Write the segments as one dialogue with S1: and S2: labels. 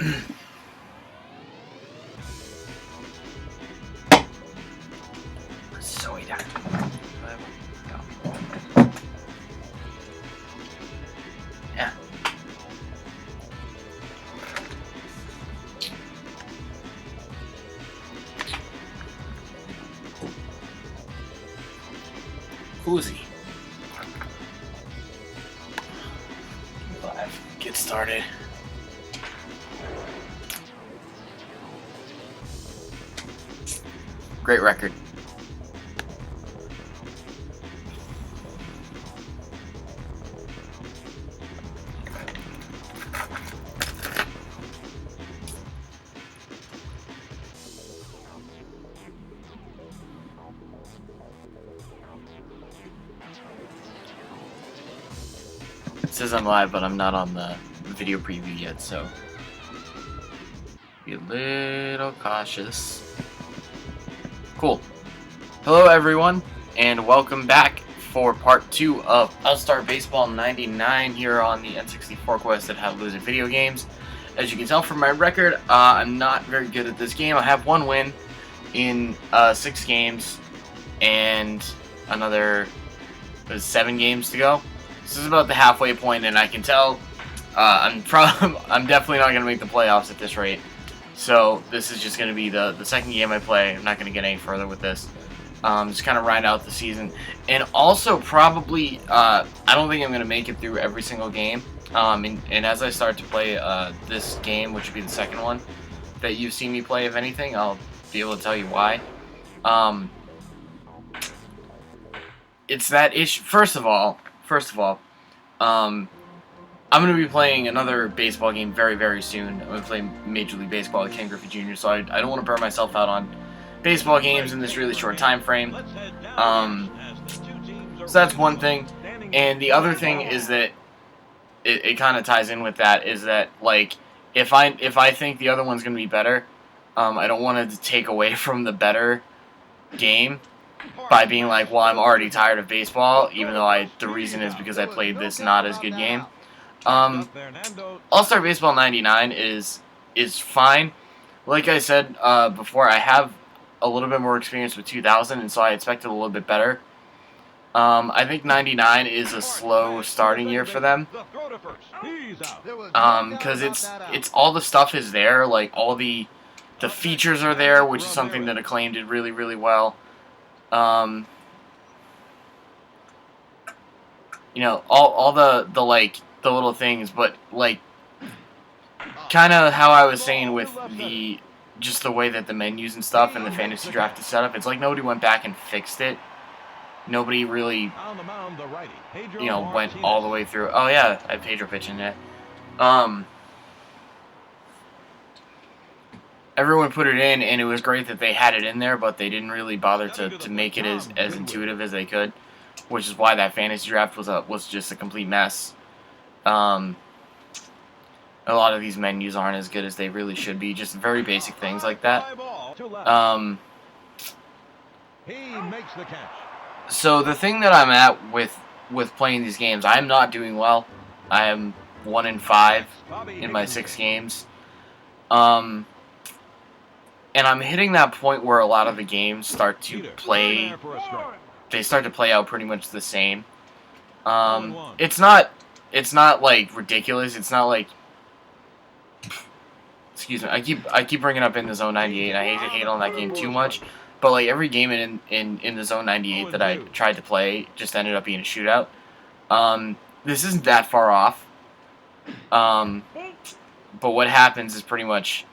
S1: Soy da. Yeah. Uzi. Live. Get started. Great record. It says I'm live, but I'm not on the video preview yet, so be a little cautious. Cool. Hello, everyone, and welcome back for part 2 of All-Star Baseball 99 here on the N64 quest at How to Lose in Video Games. As you can tell from my record, I'm not very good at this game. I have one win in 6 games and another 7 games to go. This is about the halfway point, and I can tell I'm definitely not going to make the playoffs at this rate. So this is just going to be the second game I play. I'm not going to get any further with this. Just kind of ride out the season. And also probably, I don't think I'm going to make it through every single game. And as I start to play this game, which would be the second one that you've seen me play, if anything, I'll be able to tell you why. It's that issue. First of all, I'm going to be playing another baseball game very, very soon. I'm going to play Major League Baseball with Ken Griffey Jr., so I don't want to burn myself out on baseball games in this really short time frame. So that's one thing. And the other thing is that it kind of ties in with that, is that, like, if I think the other one's going to be better, I don't want it to take away from the better game by being like, well, I'm already tired of baseball, even though the reason is because I played this not as good game. All-Star Baseball 99 is fine. Like I said before, I have a little bit more experience with 2000, and so I expected a little bit better. I think 99 is a slow starting year for them, because it's all the stuff is there, like all the features are there, which is something that Acclaim did really, really well. You know, all the little things, but like kind of how I was saying with just the way that the menus and stuff and the fantasy draft is set up, it's like nobody went back and fixed it. Nobody really, you know, went all the way through. Oh yeah, I have Pedro pitching it. Everyone put it in, and it was great that they had it in there, but they didn't really bother to make it as intuitive as they could, which is why that fantasy draft was just a complete mess. A lot of these menus aren't as good as they really should be, just very basic things like that. So the thing that I'm at with playing these games, I'm not doing well. I am 1-5 in my 6 games. And I'm hitting that point where a lot of the games start to play. They start to play out pretty much the same. It's not like ridiculous. It's not like, excuse me. I keep bringing up In the Zone 98. I hate on that game too much. But like every game in the Zone 98 that I tried to play just ended up being a shootout. This isn't that far off. But what happens is pretty much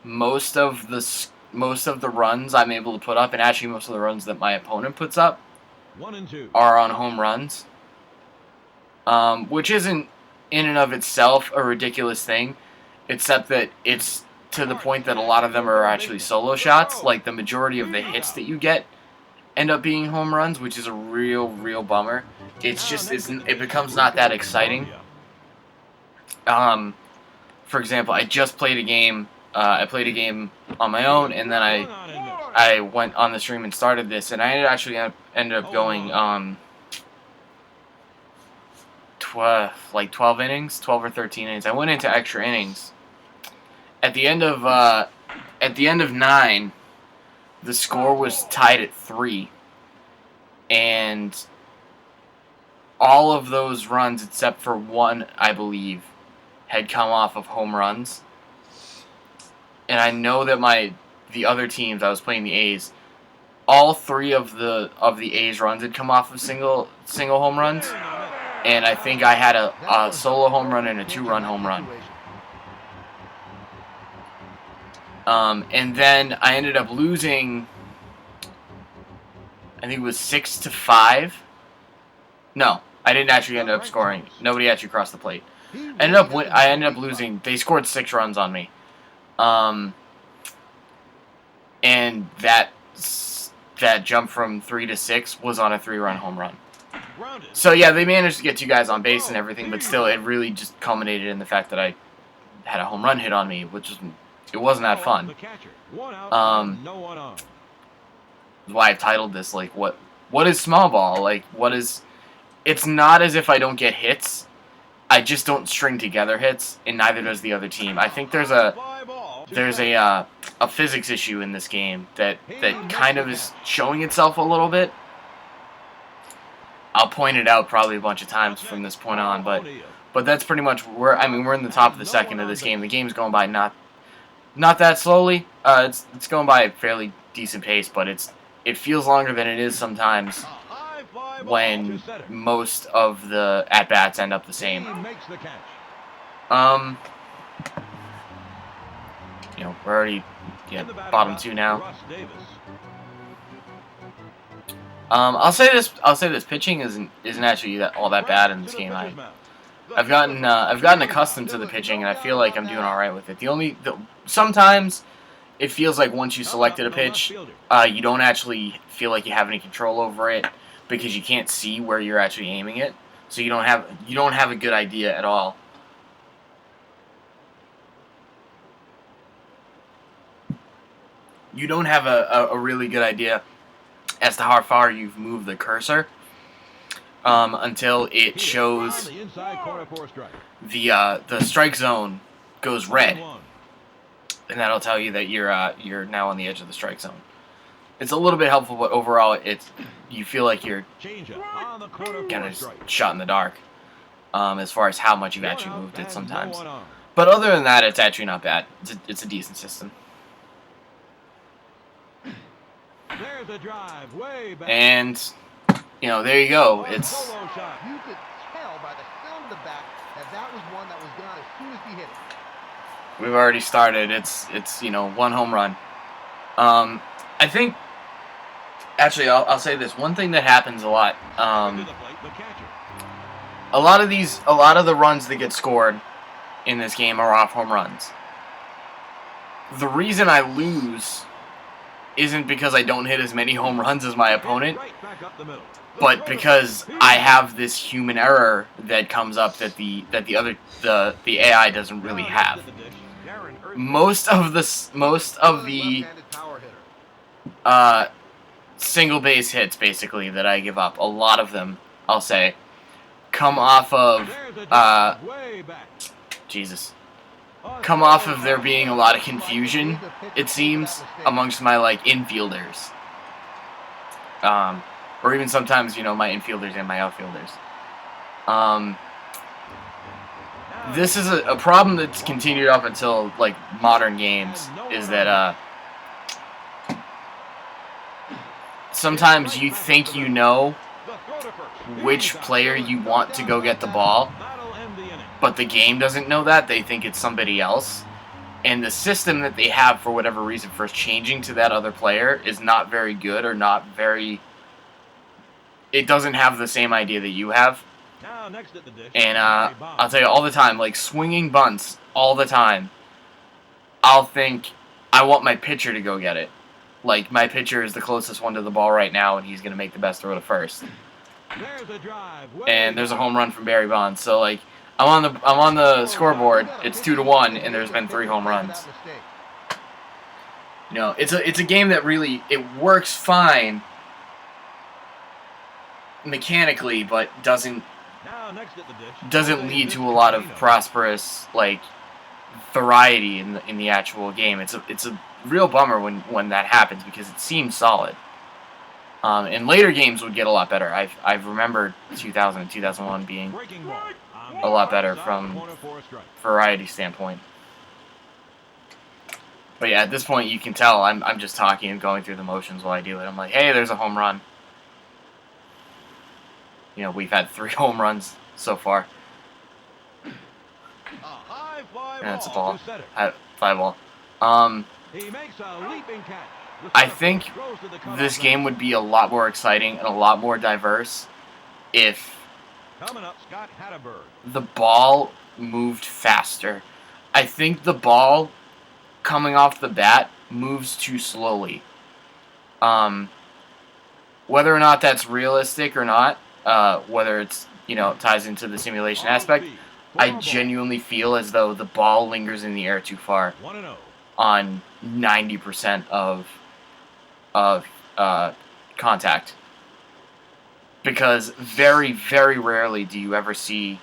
S1: most of the runs I'm able to put up, and actually most of the runs that my opponent puts up, are on home runs, which isn't in and of itself a ridiculous thing, except that it's to the point that a lot of them are actually solo shots. Like the majority of the hits that you get end up being home runs, which is a real bummer. It becomes not that exciting. For example, I just played a game. I played a game on my own, and then I went on the stream and started this, and I ended up going 12 innings, 12 or 13 innings. I went into extra innings, at the end of 9, the score was tied at 3, and all of those runs except for one, I believe, had come off of home runs. And I know that the other teams, I was playing the A's, all 3 of the A's runs had come off of single home runs, and I think I had a solo home run and a 2-run home run. And then I ended up losing, I think it was 6-5. No, I didn't actually end up scoring. Nobody actually crossed the plate. I ended up losing. They scored 6 runs on me. And that jump from 3 to 6 was on a 3-run home run. So yeah, they managed to get 2 guys on base and everything, but still, it really just culminated in the fact that I had a home run hit on me, which wasn't that fun. That's why I've titled this, like, what is small ball? Like, what is... It's not as if I don't get hits. I just don't string together hits, and neither does the other team. I think there's a physics issue in this game that kind of is showing itself a little bit. I'll point it out probably a bunch of times from this point on, but that's pretty much we're in the top of the second of this game. The game's going by not that slowly. It's going by a fairly decent pace, but it feels longer than it is sometimes when most of the at-bats end up the same. We're already bottom 2 now. I'll say this pitching isn't actually all that bad in this game. I've gotten accustomed to the pitching, and I feel like I'm doing all right with it. Sometimes it feels like once you selected a pitch, you don't actually feel like you have any control over it because you can't see where you're actually aiming it, so you don't have a good idea at all. You don't have a really good idea as to how far you've moved the cursor until it shows the strike zone goes red, and that'll tell you that you're now on the edge of the strike zone. It's a little bit helpful, but overall, you feel like you're kind of shot in the dark as far as how much you've actually moved it sometimes. But other than that, it's actually not bad. It's a decent system. And there you go. It's.
S2: You could tell by the sound of the bat that was one that was gone as soon as he hit it.
S1: We've already started. It's 1 home run. I think. Actually, I'll say this. One thing that happens a lot. A lot of the runs that get scored in this game are off home runs. The reason I lose isn't because I don't hit as many home runs as my opponent, but because I have this human error that comes up that the AI doesn't really have. Most of the single base hits, basically, that I give up, a lot of them, I'll say, come off of come off of there being a lot of confusion, it seems, amongst my infielders, or even sometimes my infielders and my outfielders. This is a problem that's continued up until modern games, is that sometimes you think you know which player you want to go get the ball, but the game doesn't know that. They think it's somebody else. And the system that they have, for whatever reason, for changing to that other player is not very good, or not very... It doesn't have the same idea that you have. And I'll tell you all the time, swinging bunts all the time, I'll think, I want my pitcher to go get it. My pitcher is the closest one to the ball right now, and he's going to make the best throw to first. And there's a home run from Barry Bonds. So, I'm on the scoreboard. It's 2-1, and there's been 3 home runs. It's a game that really, it works fine mechanically, but doesn't lead to a lot of prosperous variety in the actual game. It's a real bummer when that happens because it seems solid. And later games would get a lot better. I've remembered 2000 and 2001 being a lot better from variety standpoint. But yeah, at this point you can tell I'm just talking and going through the motions while I do it. I'm like, hey, there's a home run. You know, we've had 3 home runs so far. And that's a ball. Fly ball. I think this game would be a lot more exciting and a lot more diverse if the ball moved faster. I think the ball coming off the bat moves too slowly. Whether or not that's realistic or not, whether it's, ties into the simulation aspect, I genuinely feel as though the ball lingers in the air too far on 90% of contact. Because very, very rarely do you ever see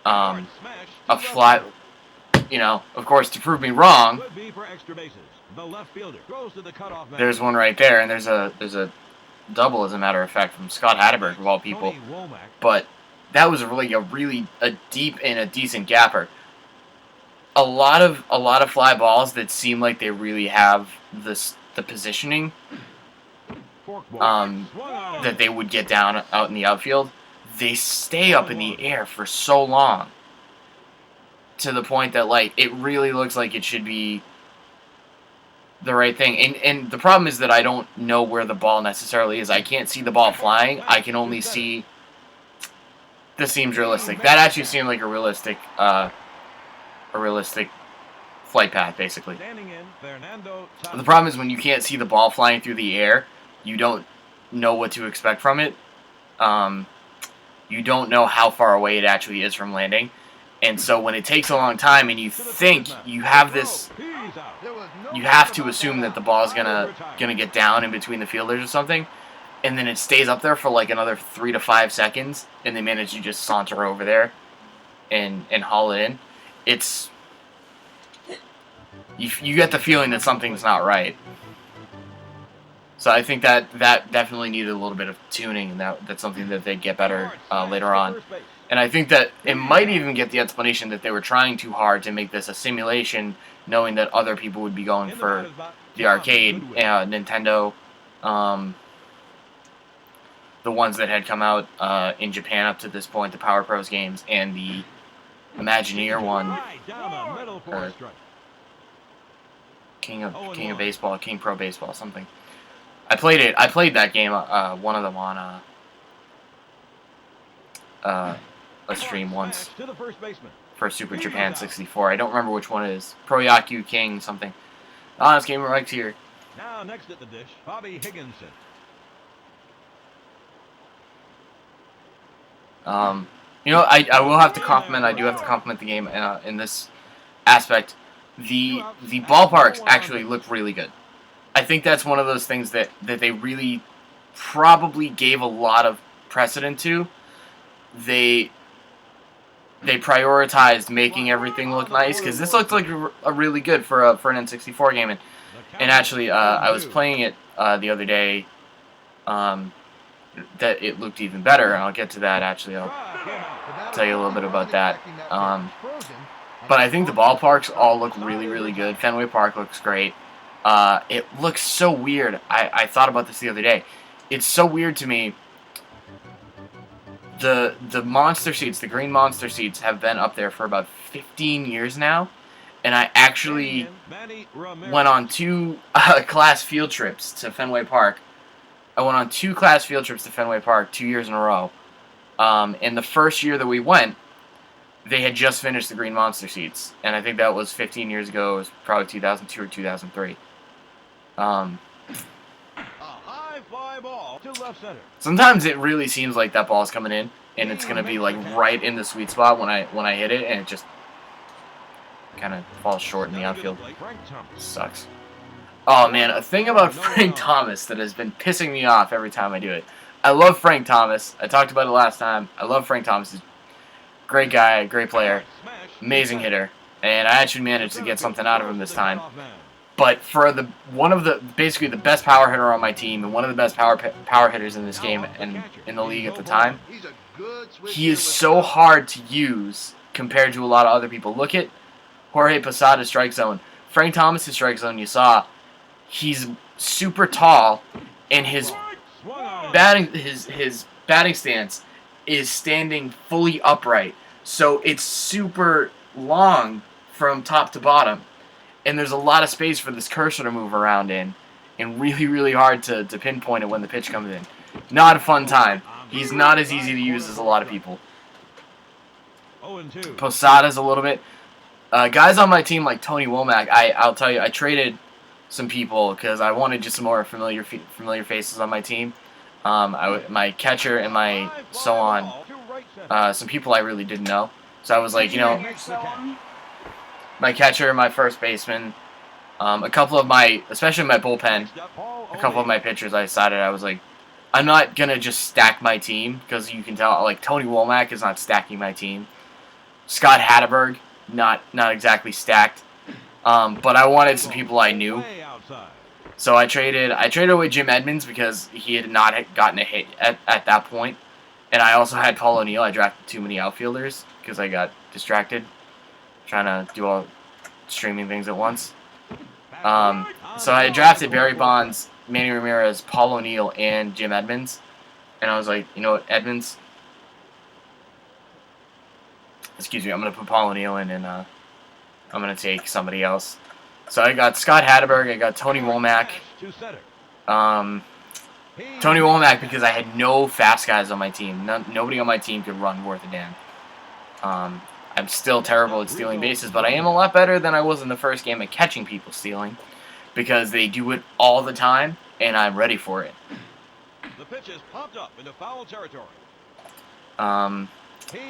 S1: a fly. Of course, to prove me wrong, there's one right there, and there's a double, as a matter of fact, from Scott Hatterberg, of all people. But that was really a deep and a decent gapper. A lot of fly balls that seem like they really have the positioning that they would get down out in the outfield, they stay up in the air for so long, to the point that it really looks like it should be the right thing. And the problem is that I don't know where the ball necessarily is. I can't see the ball flying. I can only see. This seems realistic. That actually seemed like a realistic flight path, basically. The problem is when you can't see the ball flying through the air, you don't know what to expect from it. You don't know how far away it actually is from landing. And so when it takes a long time and you think you have this, you have to assume that the ball is gonna get down in between the fielders or something, and then it stays up there for another 3 to 5 seconds, and they manage to just saunter over there and haul it in. It's you get the feeling that something's not right. So I think that definitely needed a little bit of tuning, and that's something that they'd get better later on. And I think that it might even get the explanation that they were trying too hard to make this a simulation, knowing that other people would be going for the arcade, Nintendo, the ones that had come out in Japan up to this point, the Power Pros games, and the Imagineer one, King of Baseball, King Pro Baseball, something. I played that game, one of them on a stream once for Super Japan 64. I don't remember which one it is. Pro Yaku King something. Honest Gamer Mike's here.
S3: Now next at the dish, Bobby Higginson.
S1: I will have to compliment. I do have to compliment the game in this aspect. The ballparks actually look really good. I think that's one of those things that they really probably gave a lot of precedent to. They prioritized making everything look nice, because this looks like a really good for an N64 game. And actually, I was playing it the other day. That it looked even better, and I'll get to that. Actually, I'll tell you a little bit about that. But I think the ballparks all look really, really good. Fenway Park looks great. It looks so weird. I thought about this the other day. It's so weird to me. The monster seats, the green monster seats, have been up there for about 15 years now, and I actually went on 2 class field trips to Fenway Park. I went on 2 class field trips to Fenway Park 2 years in a row. And the first year that we went, they had just finished the green monster seats, and I think that was 15 years ago. It was probably 2002 or 2003. Sometimes it really seems like that ball's coming in, and it's gonna be right in the sweet spot when I hit it, and it just kind of falls short in the outfield. Sucks. Oh man, a thing about Frank Thomas that has been pissing me off every time I do it. I love Frank Thomas. I talked about it last time. I love Frank Thomas. He's a great guy, great player, amazing hitter. and I actually managed to get something out of him this time. But for basically the best power hitter on my team and one of the best power hitters in this game and in the league at the time, he is so hard to use compared to a lot of other people. Look at Jorge Posada's strike zone. Frank Thomas's strike zone, you saw, he's super tall, and his batting stance is standing fully upright. So it's super long from top to bottom. And there's a lot of space for this cursor to move around in, and really, really hard to pinpoint it when the pitch comes in. Not a fun time. He's not as easy to use as a lot of people. Posada's a little bit. Guys on my team like Tony Womack, I'll tell you, I traded some people because I wanted just some more familiar faces on my team. My catcher and my some people I really didn't know. So I was like, you know, my catcher, my first baseman, a couple of my, especially my bullpen, a couple of my pitchers, I decided I was like, I'm not going to just stack my team, because you can tell, like, Tony Womack is not stacking my team. Scott Hatterberg, not exactly stacked. But I wanted some people I knew. So I traded away Jim Edmonds because he had not gotten a hit at that point. And I also had Paul O'Neill. I drafted too many outfielders because I got distracted trying to do all streaming things at once. So I drafted Barry Bonds, Manny Ramirez, Paul O'Neill, and Jim Edmonds. And I was like, you know what, Edmonds? Excuse me, I'm going to put Paul O'Neill in, and I'm going to take somebody else. So I got Scott Hatterberg, I got Tony Womack. Tony Womack because I had no fast guys on my team. Nobody on my team could run worth a damn. I'm still terrible at stealing bases, but I am a lot better than I was in the first game at catching people stealing, because they do it all the time, and I'm ready for it.
S3: The pitch is popped up into foul territory.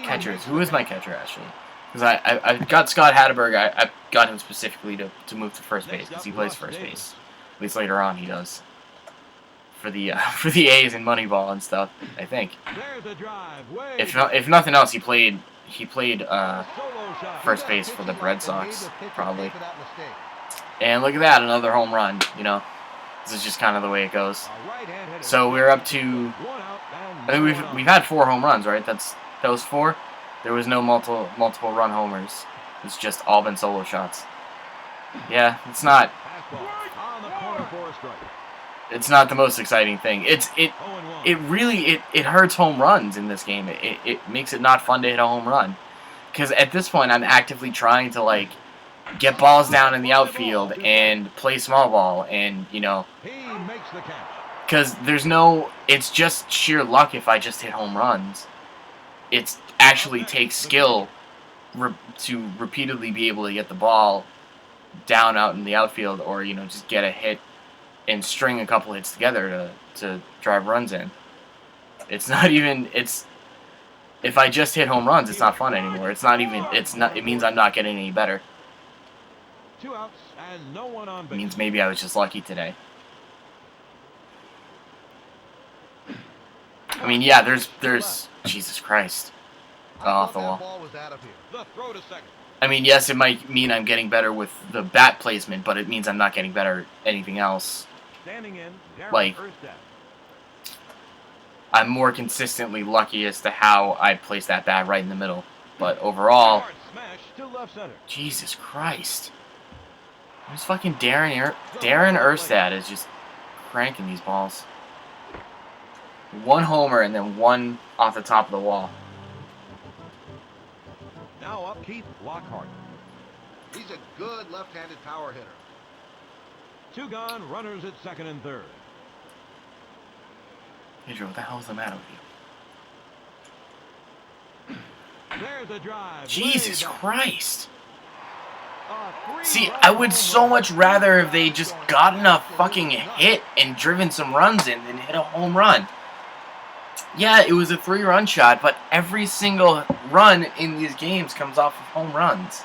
S1: Catchers. Who is my catcher, actually? Because I got Scott Hatterberg. I got him specifically to move to first base, because he plays first base. At least later on he does. For the A's and Moneyball and stuff, I think. If nothing else, he played first base for the Red Sox, probably. And look at that, another home run. You know, this is just kind of the way it goes. So we're up to, I think we've had 4 home runs, right? That was 4. There was no multiple run homers. It's just all been solo shots. Yeah, it's not the most exciting thing. It really hurts home runs in this game. It makes it not fun to hit a home run, because at this point I'm actively trying to, like, get balls down in the outfield and play small ball, and, you know, because it's just sheer luck if I just hit home runs. It actually takes skill to repeatedly be able to get the ball down out in the outfield, or, you know, just get a hit and string a couple hits together to drive runs in. It's not even, if I just hit home runs, it's not fun anymore. It means I'm not getting any better.
S3: 2 outs and no one on base.
S1: It means maybe I was just lucky today. I mean, yeah, there's Jesus Christ. Off the wall.
S3: The throw to second.
S1: I mean, yes, it might mean I'm getting better with the bat placement, but it means I'm not getting better at anything else.
S3: Standing in,
S1: like, I'm more consistently lucky as to how I place that bat right in the middle. But overall, Jesus Christ. There's fucking Darren Erstad is just cranking these balls. 1 homer and then 1 off the top of the wall.
S3: Now up Keith Lockhart.
S2: He's a good left-handed power hitter.
S3: 2 gone, runners at second and third.
S1: Pedro, what the hell is the matter with you?
S3: There's a drive.
S1: Jesus Christ. See, I would so much rather if they just gotten a fucking hit and driven some runs in than hit a home run. Yeah, it was a 3-run shot, but every single run in these games comes off of home runs.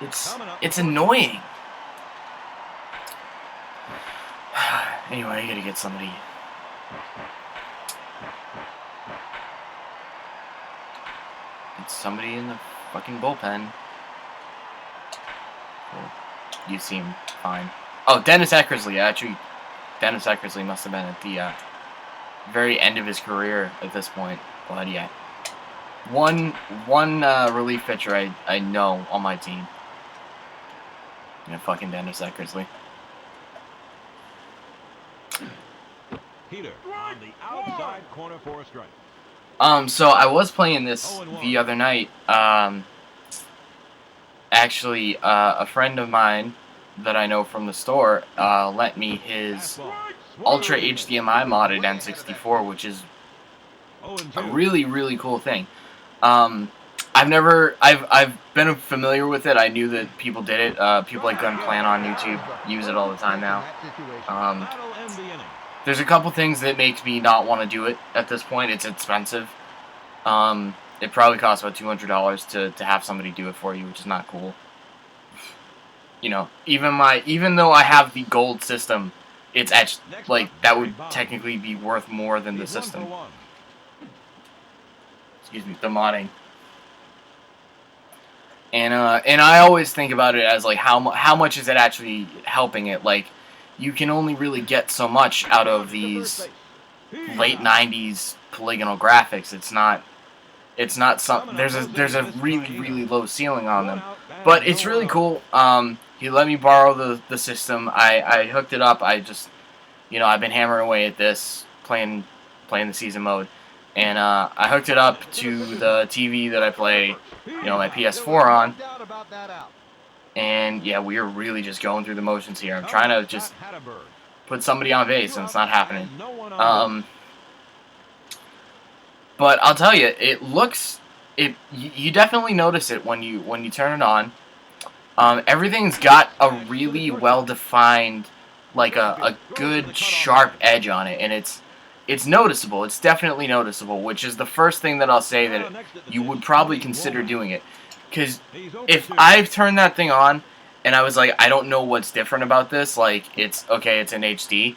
S1: It's annoying. Anyway, I gotta get somebody. It's somebody in the fucking bullpen. Cool. You seem fine. Oh, Dennis Eckersley. Actually, Dennis Eckersley must have been at the very end of his career at this point. But yeah, one relief pitcher I know on my team. Yeah, fucking Dennis Eckersley.
S3: Heater on the outside corner for a strike.
S1: So I was playing this the other night. Actually, a friend of mine that I know from the store lent me his Ultra HDMI modded N64, which is a really cool thing. I've been familiar with it. I knew that people did it. People like Gunplan on YouTube use it all the time now. There's a couple things that makes me not want to do it at this point. It's expensive. It probably costs about $200 to have somebody do it for you, which is not cool. You know, even though I have the gold system, it's actually like that would technically be worth more than the system. Excuse me, the modding. And I always think about it as like how much is it actually helping it? Like, you can only really get so much out of these late '90s polygonal graphics. It's not some. There's a really low ceiling on them, but it's really cool. He let me borrow the system. I hooked it up. I've been hammering away at this, playing the season mode, and I hooked it up to the TV that I play, my PS4 on. And yeah, we are really just going through the motions here. I'm trying to just put somebody on base, and it's not happening. But I'll tell you, you definitely notice it when you turn it on. Everything's got a really well-defined, like a good sharp edge on it, and it's noticeable. It's definitely noticeable, which is the first thing that I'll say that you would probably consider doing it. Because if I've turned that thing on, and I was like, I don't know what's different about this, like, it's in HD,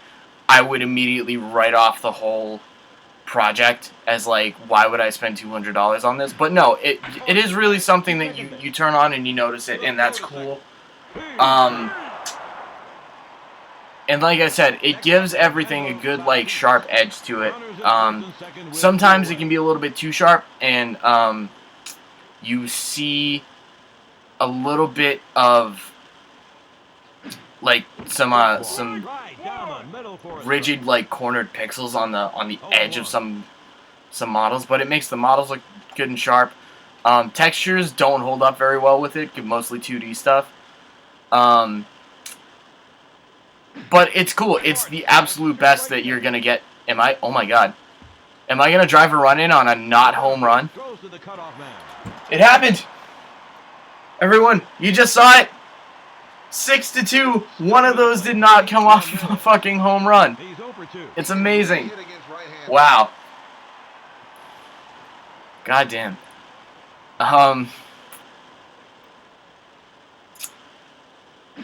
S1: I would immediately write off the whole project as, like, why would I spend $200 on this? But no, it is really something that you turn on and you notice it, and that's cool. And like I said, it gives everything a good, like, sharp edge to it. Sometimes it can be a little bit too sharp, and you see a little bit of, like, some rigid, like, cornered pixels on the edge of some models, but it makes the models look good and sharp. Textures don't hold up very well with it, mostly 2D stuff. But it's cool. It's the absolute best that you're gonna get. Oh my god. Am I gonna drive a run in on a not home run? It happened! Everyone, you just saw it! 6-2. One of those did not come off a fucking home run. It's amazing. Wow. God damn.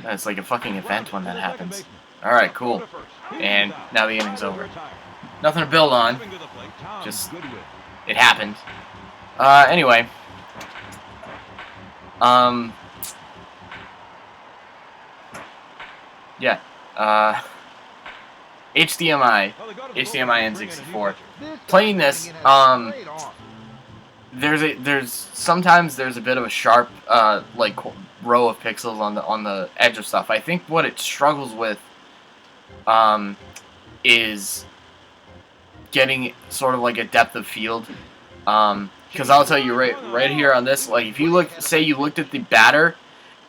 S1: That's like a fucking event when that happens. Alright, cool. And now the inning's over. Nothing to build on. Just, it happened. Anyway. Yeah. HDMI N64. Playing this, sometimes there's a bit of a sharp, like, row of pixels on the edge of stuff. I think what it struggles with, is getting sort of like a depth of field. Because I'll tell you right here on this, like, if you looked at the batter,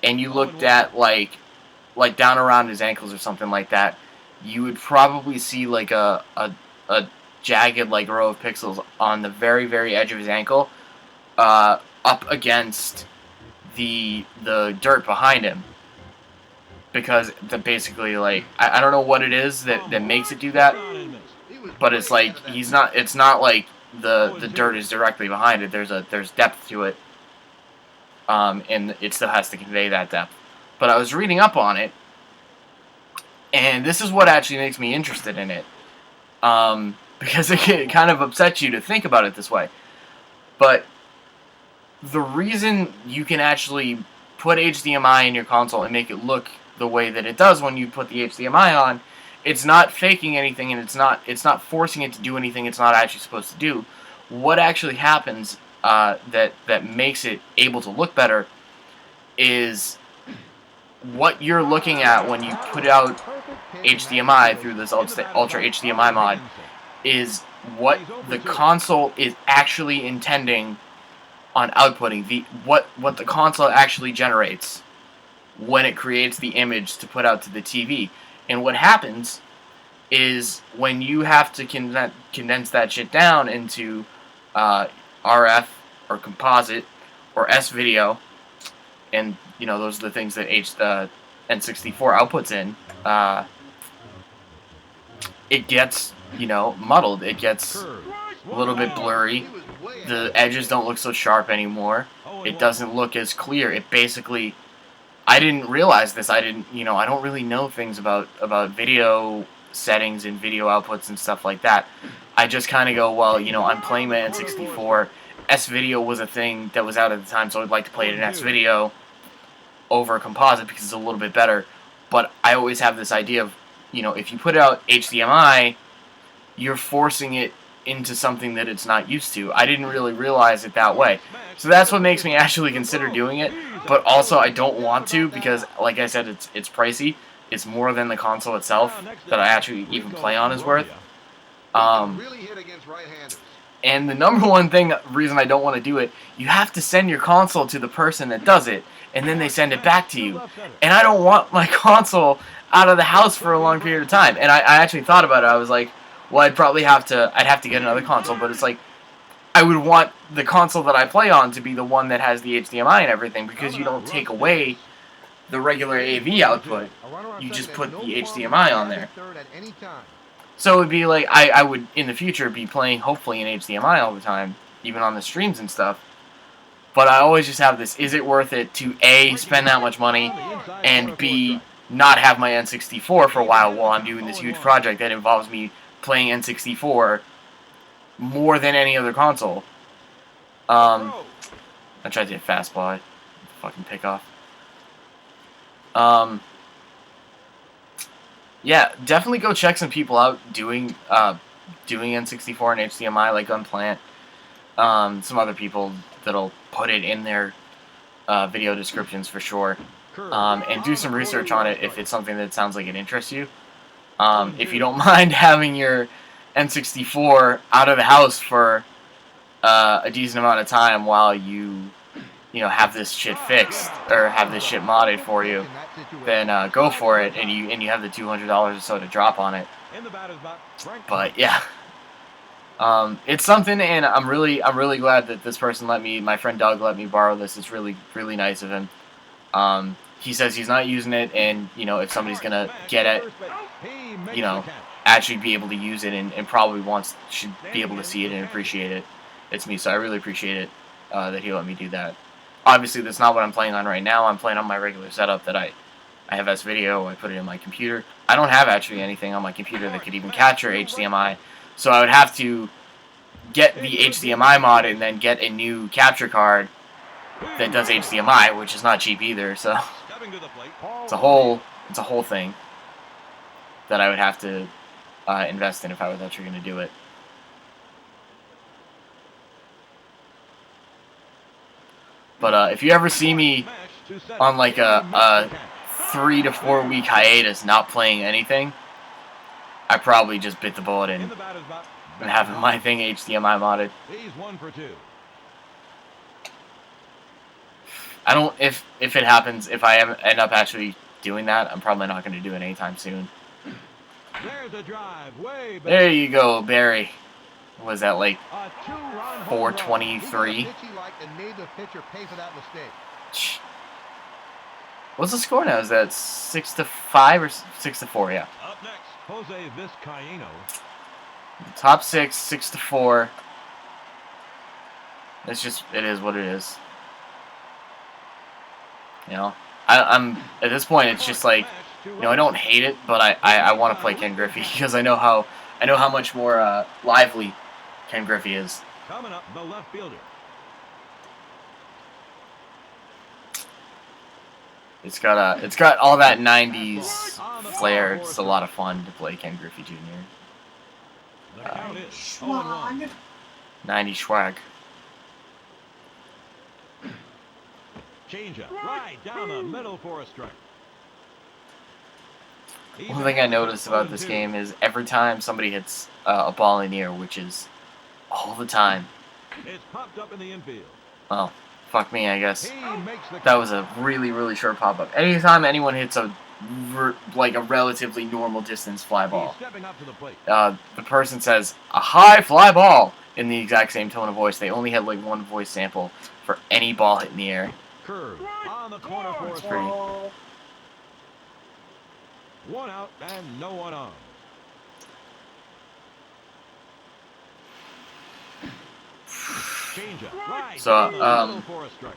S1: and you looked at like down around his ankles or something like that, you would probably see like a jagged, like, row of pixels on the very edge of his ankle, up against the dirt behind him. Because basically, like, I don't know what it is that makes it do that, but it's like it's not like the dirt is directly behind it. There's depth to it, and it still has to convey that depth. But I was reading up on it, and this is what actually makes me interested in it, because it kind of upsets you to think about it this way. But the reason you can actually put HDMI in your console and make it look the way that it does when you put the HDMI on, it's not faking anything, and it's not forcing it to do anything it's not actually supposed to do. What actually happens that makes it able to look better is what you're looking at when you put out HDMI through this Ultra HDMI mod is what the console is actually intending on outputting, what the console actually generates when it creates the image to put out to the TV. And what happens is when you have to condense that shit down into RF or composite or S video, and those are the things that N64 outputs in, it gets muddled. It gets a little bit blurry. The edges don't look so sharp anymore. It doesn't look as clear. It basically, I didn't realize this. I don't really know things about video settings and video outputs and stuff like that. I just kind of go, well, I'm playing my N64. S-video was a thing that was out at the time, so I'd like to play it in S-video over composite because it's a little bit better. But I always have this idea of, if you put out HDMI, you're forcing it into something that it's not used to. I didn't really realize it that way. So that's what makes me actually consider doing it. But also I don't want to because, like I said, it's pricey. It's more than the console itself that I actually even play on is worth. And the number one reason I don't want to do it, you have to send your console to the person that does it, and then they send it back to you. And I don't want my console out of the house for a long period of time. And I actually thought about it. I was like, well, I'd have to get another console, but it's like, I would want the console that I play on to be the one that has the HDMI and everything, because you don't take away the regular AV output. You just put the HDMI on there. So it would be like, I would, in the future, be playing, hopefully, in HDMI all the time, even on the streams and stuff. But I always just have this, is it worth it to A, spend that much money, and B, not have my N64 for a while I'm doing this huge project that involves me playing N64 more than any other console. I tried to hit fastball. Fucking pick off. Yeah, definitely go check some people out doing N64 and HDMI, like Unplant. Some other people that'll put it in their video descriptions for sure. And do some research on it if it's something that sounds like it interests you. If you don't mind having your N64 out of the house for a decent amount of time while you have this shit fixed or have this shit modded for you, then go for it, and you have the $200 or so to drop on it. But yeah, it's something, and I'm really glad that this person my friend Doug let me borrow this. It's really nice of him. He says he's not using it, and if somebody's gonna get it, actually be able to use it and probably should be able to see it and appreciate it. It's me, so I really appreciate it that he let me do that. Obviously, that's not what I'm playing on right now. I'm playing on my regular setup that I have S-video. I put it in my computer. I don't have actually anything on my computer that could even capture HDMI, so I would have to get the HDMI mod and then get a new capture card that does HDMI, which is not cheap either. So it's a whole thing that I would have to invest in if I was actually going to do it. But if you ever see me on like a 3 to 4 week hiatus not playing anything, I probably just bit the bullet and having my thing HDMI modded. I don't, if it happens, if I end up actually doing that, I'm probably not going to do it anytime soon. There you go, Barry. What was that, like 423? What's the score now? Is that 6-5 or 6-4? Yeah.
S3: Up next, Jose Vizcaíno.
S1: Top 6, 6-4. It is what it is. I'm at this point. It's just like, I don't hate it, but I want to play Ken Griffey because I know how much more lively Ken Griffey is.
S3: Coming up, the left fielder.
S1: It's got all that '90s flair. It's a lot of fun to play Ken Griffey Jr.
S3: The count is 0-1.
S1: 90s swag.
S3: Changeup right down the middle for a strike.
S1: One thing I noticed about this game is every time somebody hits a ball in the air, which is all the time.
S3: It's popped up in the infield.
S1: Oh, fuck me, I guess.
S3: He makes the
S1: That was a really, really short pop-up. Anytime anyone hits a relatively normal distance fly ball,
S3: He's stepping up to the plate.
S1: the person says, a high fly ball, in the exact same tone of voice. They only had like one voice sample for any ball hit in the air.
S3: Curve on the corner for a
S1: It's
S3: strike.
S1: pretty.
S3: One out and no one on. Changeup right
S1: So,
S3: down the middle for a strike.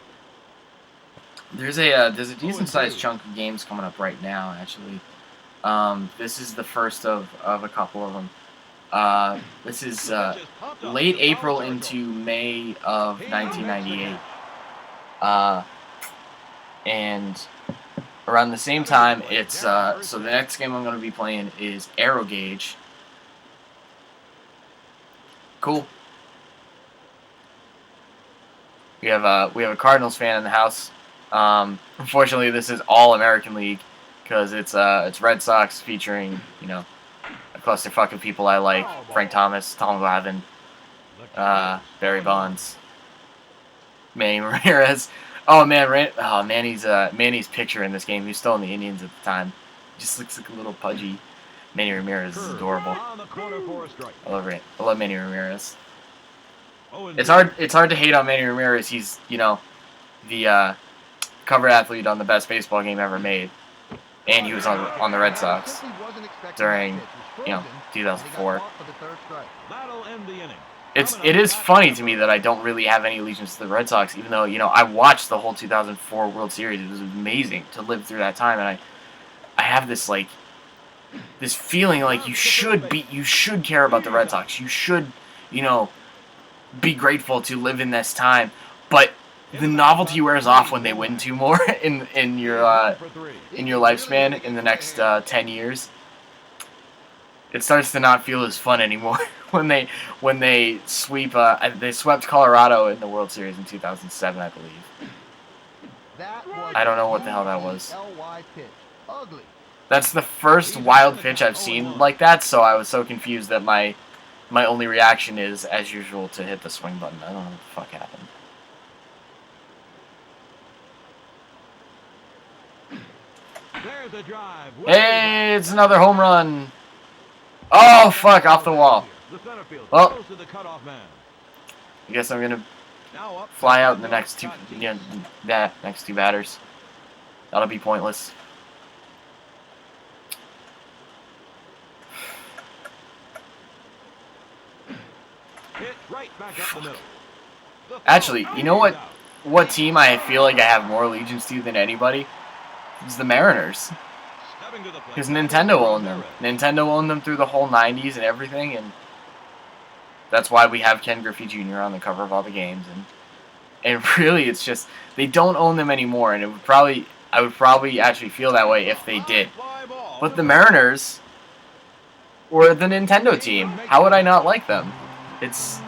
S1: There's a decent sized chunk of games coming up right now, actually. This is the first of a couple of them. This is late April into May of 1998. And around the same time, it's so the next game I'm going to be playing is Aero Gauge. Cool. We have a Cardinals fan in the house. Unfortunately, this is all American League because it's Red Sox featuring, you know, a clusterfuck of people I like: Frank Thomas, Tom Glavine, Barry Bonds, Manny Ramirez. Oh man, Manny's picture in this game. He's still in the Indians at the time. Just looks like a little pudgy. Manny Ramirez is adorable. I love it. I love Manny Ramirez. It's hard to hate on Manny Ramirez. He's, you know, the cover athlete on the best baseball game ever made, and he was on the Red Sox during, you know, 2004. It is funny to me that I don't really have any allegiance to the Red Sox, even though, you know, I watched the whole 2004 World Series. It was amazing to live through that time, and I have this this feeling like you should care about the Red Sox. You should, you know, be grateful to live in this time, but the novelty wears off when they win two more in your lifespan in the next 10 years. It starts to not feel as fun anymore when they sweep. They swept Colorado in the World Series in 2007, I believe. I don't know what the hell that was. That's the first wild pitch I've seen like that, so I was so confused that my only reaction is, as usual, to hit the swing button. I don't know what the fuck happened.
S3: There's a drive.
S1: Hey, it's another home run. Oh, fuck, off the wall. Well, I guess I'm going to fly out in the next two, next two batters. That'll be pointless. Actually, you know what team I feel like I have more allegiance to than anybody? It's the Mariners. Because Nintendo owned them. Nintendo owned them through the whole 90s and everything, and that's why we have Ken Griffey Jr. on the cover of all the games. And really, it's just, they don't own them anymore, and I would probably actually feel that way if they did. But the Mariners were the Nintendo team. How would I not like them? It's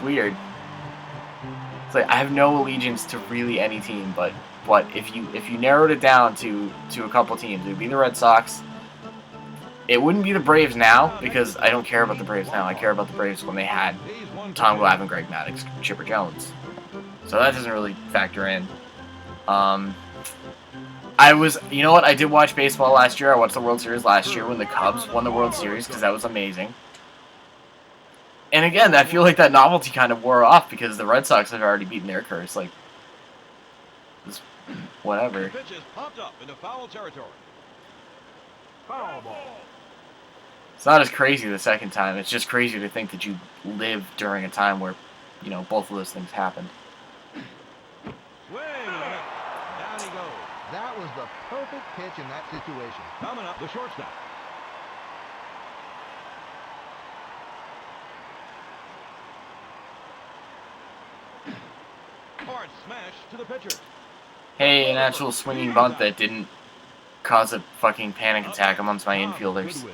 S1: weird. It's like I have no allegiance to really any team, but if you narrowed it down to a couple teams, it would be the Red Sox. It wouldn't be the Braves now, because I don't care about the Braves now. I care about the Braves when they had Tom Glavine, Greg Maddux, Chipper Jones. So that doesn't really factor in. You know what? I did watch baseball last year. I watched the World Series last year when the Cubs won the World Series, because that was amazing. And again, I feel like that novelty kind of wore off because the Red Sox have already beaten their curse. Like, just whatever.
S3: The pitch is popped up into foul territory. Foul ball.
S1: It's not as crazy the second time. It's just crazy to think that you lived during a time where, you know, both of those things happened.
S3: Swing and a miss. Down he goes.
S2: That was the perfect pitch in that situation.
S3: Coming up, the shortstop. Hard smash to the pitcher.
S1: Hey, an actual swinging bunt that didn't cause a fucking panic attack amongst my infielders.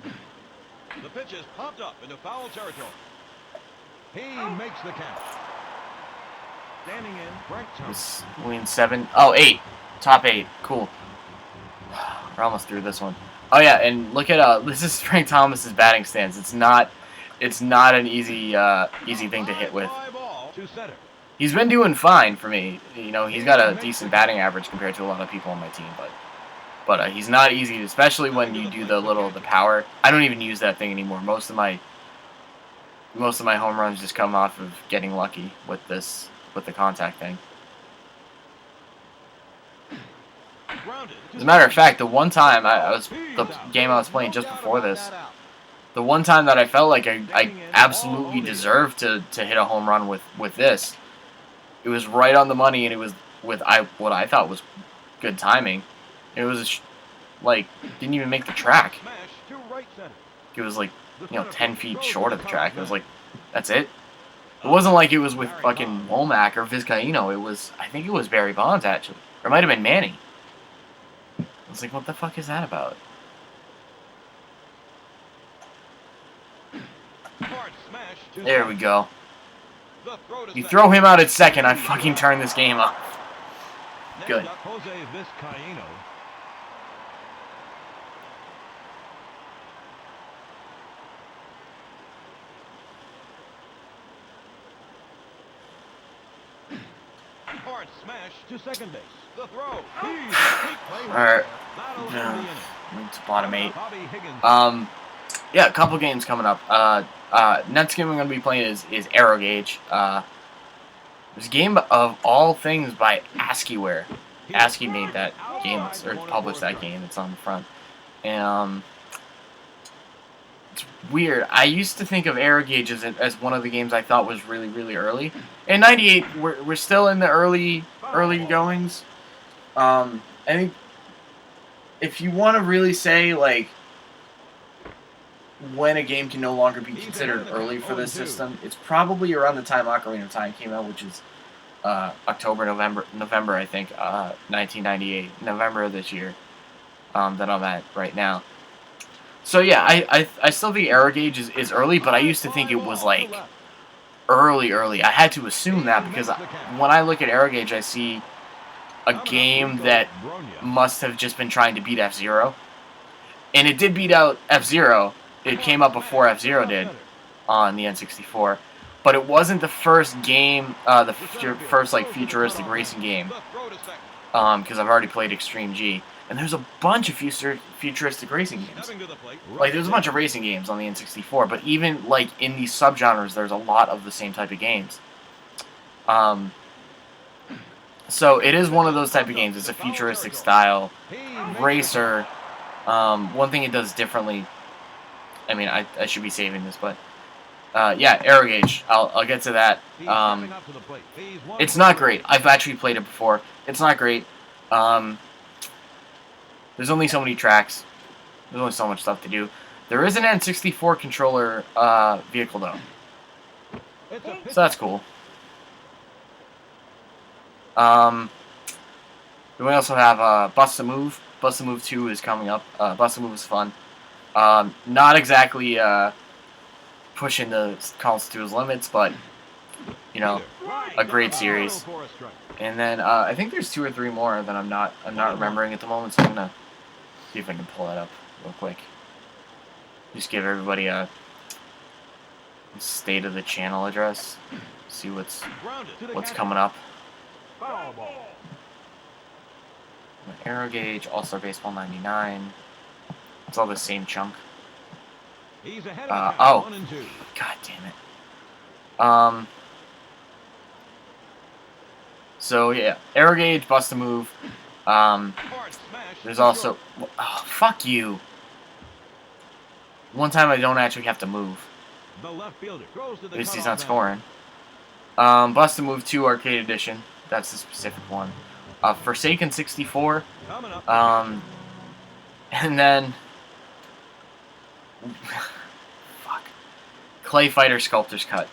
S3: The pitch is popped up into foul territory. He makes the catch. Standing in, Frank Thomas.
S1: Win 7. Oh, 8. Top 8. Cool. We're almost through this one. Oh yeah, and look at this is Frank Thomas's batting stance. It's not an easy thing to hit with. He's been doing fine for me. You know, he's got a decent batting average compared to a lot of people on my team, but he's not easy, especially when you do the power. I don't even use that thing anymore. Most of my home runs just come off of getting lucky with the contact thing. As a matter of fact, the one time the game I was playing just before this, the one time that I felt like I absolutely deserved to hit a home run with this, it was right on the money, and it was with what I thought was good timing. It was like didn't even make the track. It was like 10 feet short of the track. It was like that's it. It wasn't like it was with fucking Womack or Vizcaíno. I think it was Barry Bonds actually, or it might have been Manny. I was like, what the fuck is that about? There we go. You throw him out at second, I fucking turn this game off. Good.
S3: Hard smash to second base. The throw.
S1: Alright. It's bottom 8. Yeah, a couple games coming up. Next game I'm going to be playing is Arrow Gauge. There's a game of all things by ASCIIware. ASCII made that game, or published that game. It's on the front. And it's weird. I used to think of Arrow Gauge as one of the games I thought was really, really early. In '98, we're still in the early goings. I think if you want to really say like when a game can no longer be considered early for this system, it's probably around the time Ocarina of Time came out, which is November, I think, 1998, November of this year, that I'm at right now. So yeah, I still think Arrow Gauge is early, but I used to think it was like early. I had to assume that because when I look at Arrow Gauge, I see a game that must have just been trying to beat F-Zero. And it did beat out F-Zero. It came up before F-Zero did on the N64. But it wasn't the first game, the first like futuristic racing game. Because I've already played Extreme G. And there's a bunch of futuristic racing games. Like, there's a bunch of racing games on the N64. But even, like, in these subgenres, there's a lot of the same type of games. So it is one of those type of games. It's a futuristic style racer. One thing it does differently, I mean, I should be saving this, but yeah, Arrow Gauge. I'll get to that. It's not great. I've actually played it before. It's not great. There's only so many tracks. There's only so much stuff to do. There is an N64 controller vehicle though, so that's cool. We also have Bust a Move. Bust a Move 2 is coming up. Bust a Move is fun. Not exactly pushing the console to its limits, but you know, a great series. And then I think there's 2 or 3 more that I'm not remembering at the moment, so I'm gonna see if I can pull that up real quick. Just give everybody a state of the channel address. See what's coming up. Arrow Gauge, All-Star Baseball 99. It's all the same chunk. Oh, god damn it. So yeah, Arrow Gauge, Bust a Move. There's also, oh, fuck you. One time I don't actually have to move. At least he's not scoring. Bust a Move 2 Arcade Edition. That's the specific one. Forsaken 64. And then fuck. Clay Fighter Sculptor's Cut.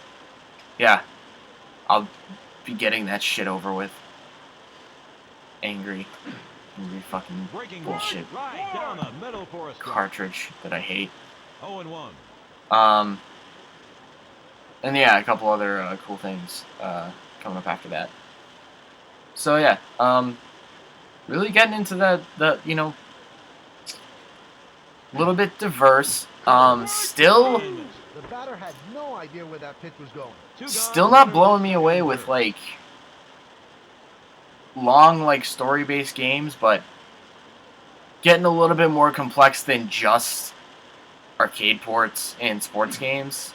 S1: yeah, I'll be getting that shit over with. Angry fucking
S3: Breaking
S1: bullshit
S3: right down the middle for a strike.
S1: cartridge that I hate.
S3: 0-1.
S1: And yeah, a couple other cool things coming up after that. So yeah, really getting into the you know, a little bit diverse. Still
S2: The batter had no idea where that pitch was going.
S1: still not blowing me away with like long like story-based games, but getting a little bit more complex than just arcade ports and sports games.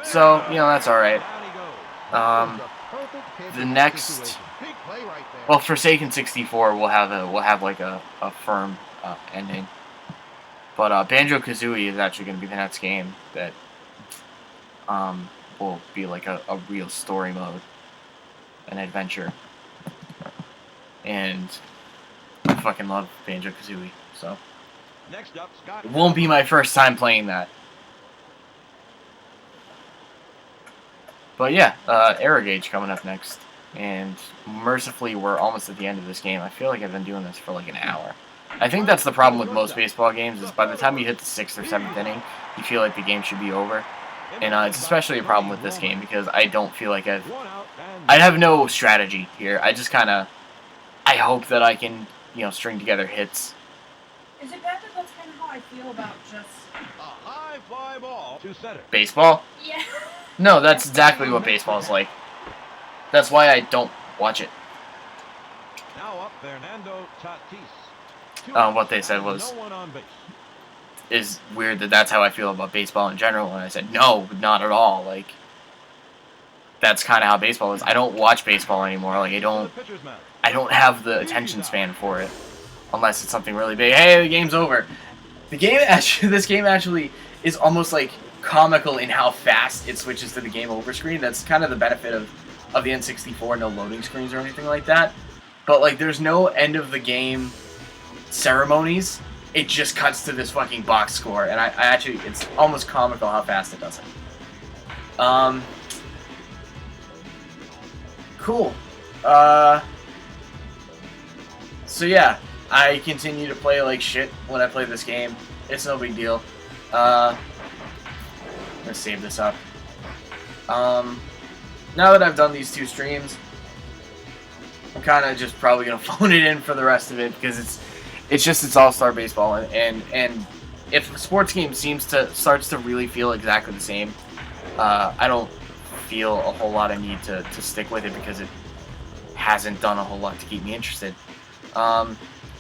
S1: So, you know, that's alright. The next, well, Forsaken 64 will have like a firm ending. But Banjo-Kazooie is actually going to be the next game that will be like a real story mode, an adventure. And I fucking love Banjo-Kazooie, so
S3: Next up, Scott.
S1: it won't be my first time playing that. But yeah, Error Gauge coming up next. And mercifully, we're almost at the end of this game. I feel like I've been doing this for like an hour. I think that's the problem with most baseball games, is by the time you hit the 6th or 7th inning, you feel like the game should be over. And it's especially a problem with this game, because I don't feel like I have no strategy here. I just kind of, I hope that I can, you know, string together hits.
S4: Is it bad that that's kind of how I feel about just...
S3: A high fly ball to center.
S1: Baseball?
S4: Yeah.
S1: No, that's exactly what baseball is like. That's why I don't watch it.
S3: Now up, Fernando Tatis.
S1: What they said was,
S3: No one on base.
S1: is weird that that's how I feel about baseball in general. And I said, no, not at all. Like, that's kind of how baseball is. I don't watch baseball anymore. Like, I don't have the attention span for it, unless it's something really big. Hey, the game's over. The game actually, this game actually is almost like comical in how fast it switches to the game over screen. That's kind of the benefit of the N64, no loading screens or anything like that. But like, there's no end of the game ceremonies. It just cuts to this fucking box score, and I actually, it's almost comical how fast it does it. Cool. So yeah, I continue to play like shit when I play this game. It's no big deal. I'm gonna save this up. Now that I've done these 2 streams, I'm kind of just probably gonna phone it in for the rest of it, because it's All-Star Baseball, and if a sports game starts to really feel exactly the same, I don't feel a whole lot of need to stick with it, because it hasn't done a whole lot to keep me interested.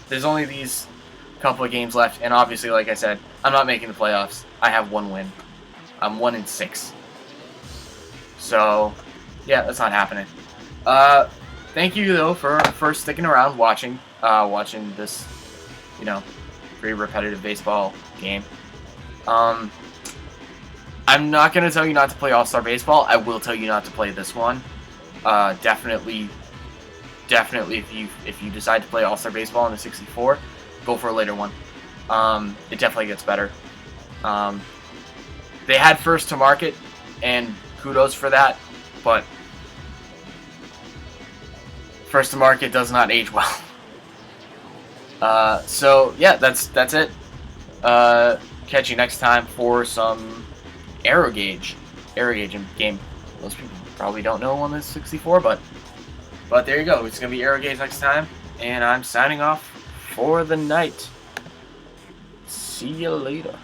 S1: There's only these couple of games left, and obviously, like I said, I'm not making the playoffs. I have 1 win. I'm 1-6. So, yeah, that's not happening. Thank you though for sticking around, watching this, you know, very repetitive baseball game. I'm not gonna tell you not to play All-Star Baseball. I will tell you not to play this one. Definitely, if you decide to play All-Star Baseball in the 64, go for a later one. It definitely gets better. They had first to market, and kudos for that, but first to market does not age well. So yeah, that's it. Catch you next time for some Arrow Gauge game. Most people probably don't know on this 64, but there you go. It's gonna be Arrow Gauge next time, and I'm signing off for the night. See you later.